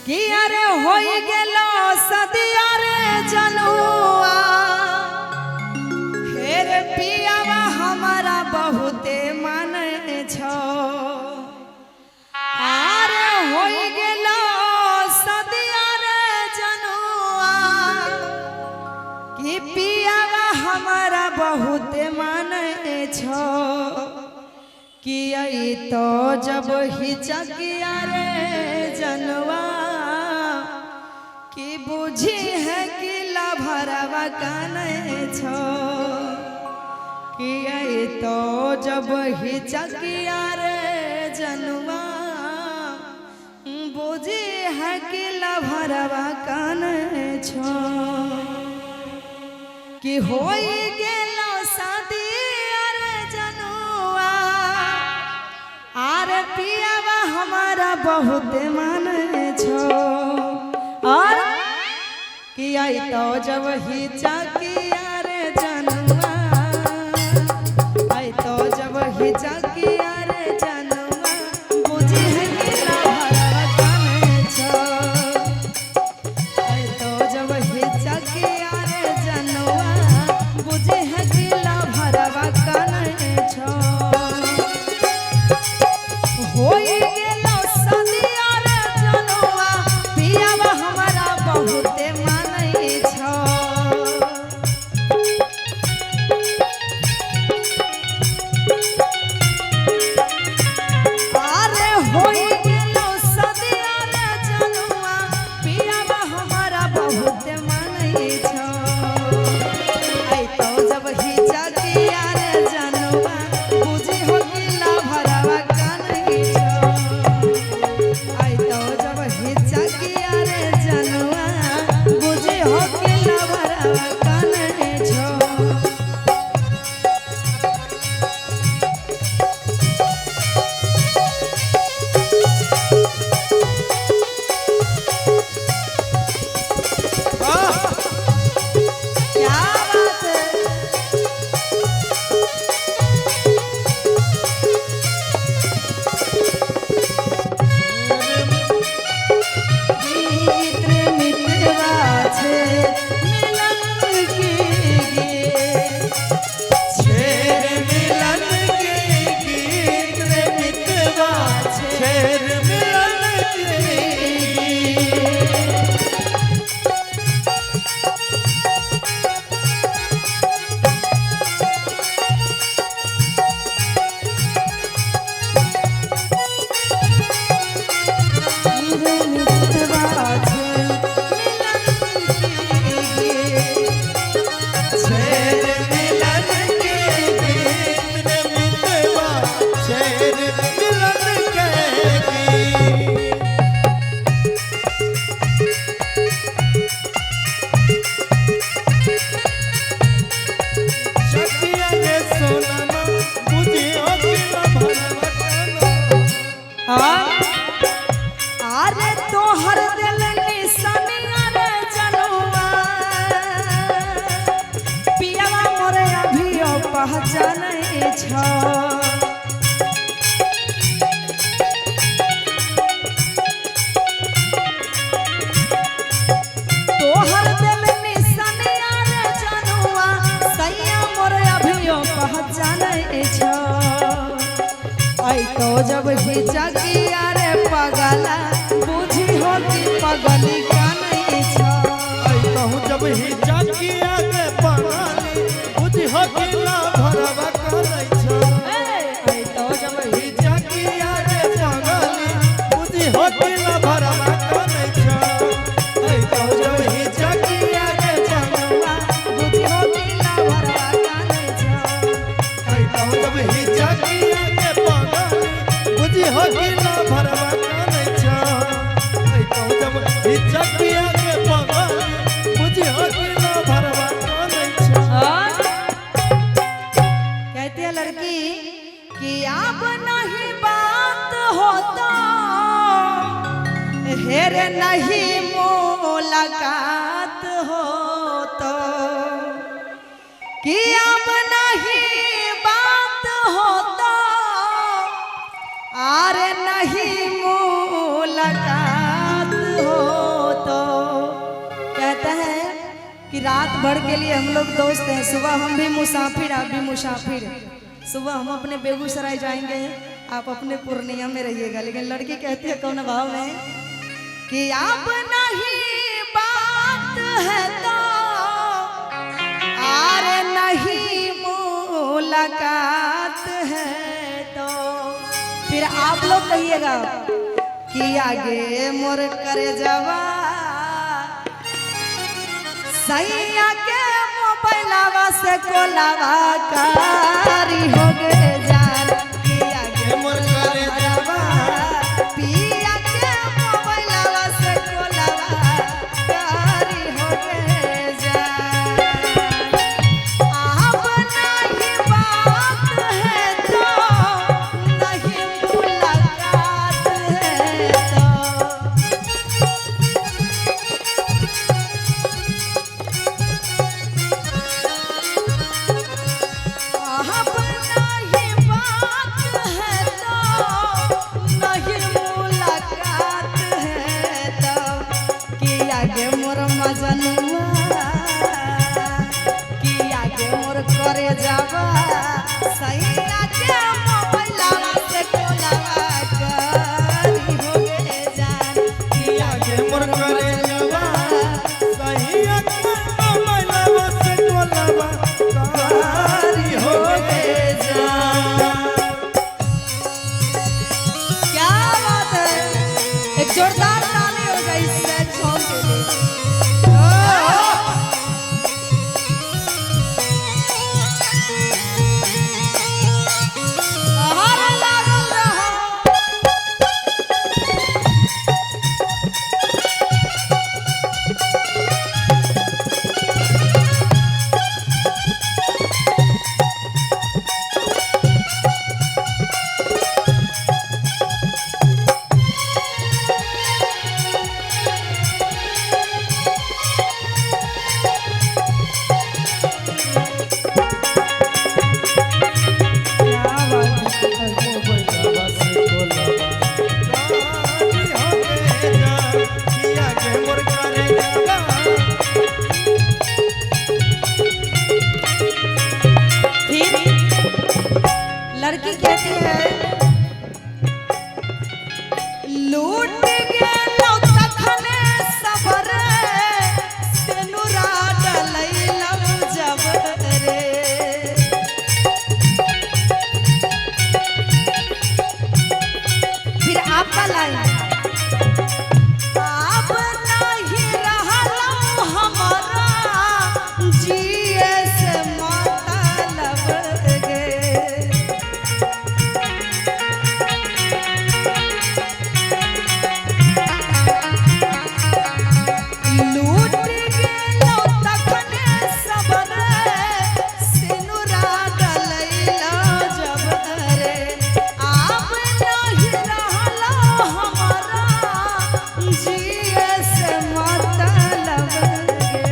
कि अरे होई गेलो सदिया रे जनुआ हेर पियावा हमारा बहुते माने छो अरे होई गेलो सदिया रे जनुआ कि पियावा हमारा बहुते माने छो कि आई तो जब हिचकिया रे जनवा कि बुझी है कि लभरवा काने छो कि आई तो जब हिचकिया रे जनवा बुझी है कि लभरवा काने छो कि होई गेलो शादी रे जनुआ आरे पियावा हमारा बहुत माने छो और कि आई तो जब ही चकिया रे जनुआ आई तो जब ही चकिया रे जनुआ बुझी है कि लभरवा काने छो आई तो जब ही चकिया रे जनुआ बुझी है कि लभरवा काने छो होई गेलो सदिया रे जनुआ पियावा हमारा बहुते माने छो अरे होई गेलो सदिया रे जनुआ पियावा हमारा बहुते माने छो आई तो जब ही चकिया रे जनुआ बुझी हो कि लभरवा काने छो आई तो जब ही चकिया रे जनुआ बुझी हो कि लभरवा काने छो क्या बात है गीत रे मितवा छे मिलन की गीत छेर मिलन के गीत रे मितवा छेर मिलन के रे मितवा छे मिलन की गीत छेर मिलन के गीत रे मितवा छेर मिलन के गीत चकिया रे सोनमा बुझियो कि लभरवा काने अरे तोहर दिल निशानिया रे जनुआ पियावा मोरे अभियो पहचानै छो तोहर दिल निशानिया रे जनुआ सैया मोरे अभियो पहचानै छो आई तो जब ही चकिया रे पगला बुझी हो कि पगली काने छो आई कहूँ जब ही चकिया के पगाली बुझियो कि लभरवा काने छो आई तो जब ही ही चकिया के पगाली बुझियो कि लभरवा काने छो आई कहूँ जब ही चकिया के जनुआ बुझी हो कि लभरवा काने छो आई कहूँ जब ही चकिया के पगाली बुझियो कि लभरवा काने छो आई कहूँ जब ही चकिया के पगाली बुझियो कि लभरवा काने छो और कहती है लड़की कि अब नहीं बात होता हेर नहीं मुलाकात हो तो कि अब नहीं बात होता अरे नहीं मुलाकात हो रात भर के लिए हम लोग दोस्त हैं। सुबह हम भी मुसाफिर, आप भी मुसाफिर। सुबह हम अपने बेगूसराय जाएंगे, आप अपने पूर्णिया में रहिएगा। लेकिन लड़की कहती है कौन भाव में कि आप नहीं बात है तो अरे नहीं मुलाकात है तो फिर आप लोग कहिएगा कि आगे मोर करे जवा सैया के मोबाइलवा से कोलावा कारी हो गए जान कि आगे मोर करे जवा पिया के मोबाइलवा से कोलावा कारी हो गए जान। आप नहीं बात है तो नहीं मुलाकात है तो करे जावा सैया के मोबाइलवा से कोलावा कारी हो गए जान कि आगे मोर करे जावा सैया के मोबाइलवा से कोलावा कारी हो गए जान। क्या बात है, एक जोरदार ताली हो गई इस सॉन्ग के लिए। लड़की कहती है लूट गेलो तखने सबर सेनुरा डलैलम जब रे फिर आपका लाइन आप नहीं रहलो हमारा जिए से मतलब गे लूट गेलो तखने सबर सिनुरा डलैला जब रे आप नहीं रहलो हमारा जिए से मतलब गे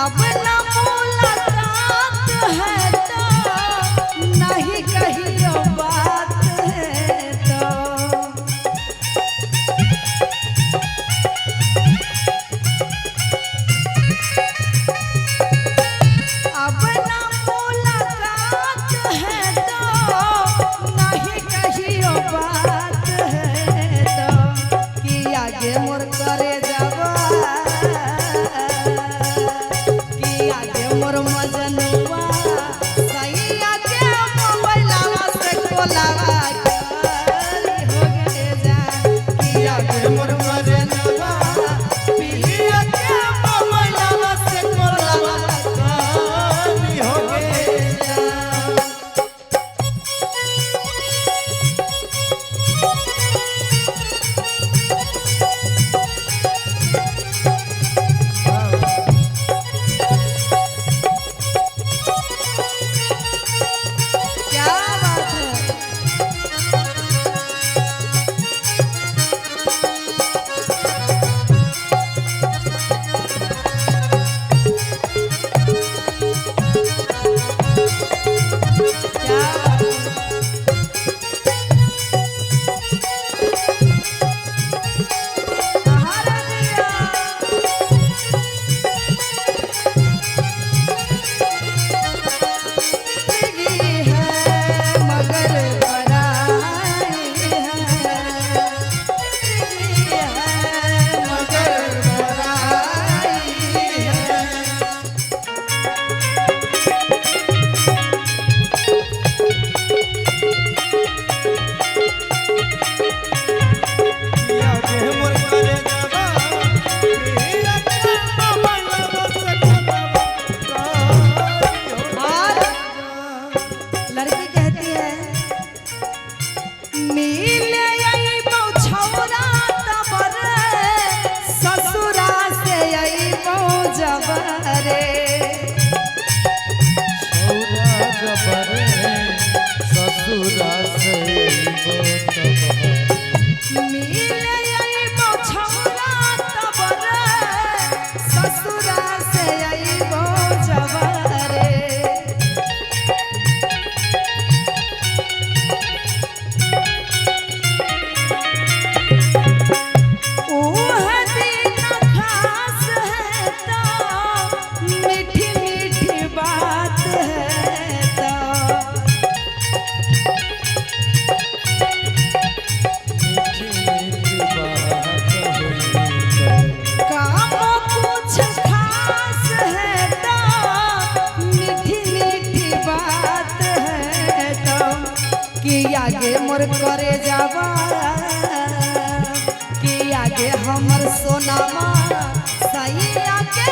अब न मुलाकात है तो नहीं कहियो बात है तो अब न मुलाकात है तो नहीं कहियो बात है तो कि आगे मोर करे जावा कि आगे मोर मजनुआ सैया के मोबाइलवा से कोलावा कारी हो गए जान कि आगे मोर मजनुआ पिया के मोबाइलवा से कोलावा कारी हो गए जान। आगे हमर सोनामा सैया के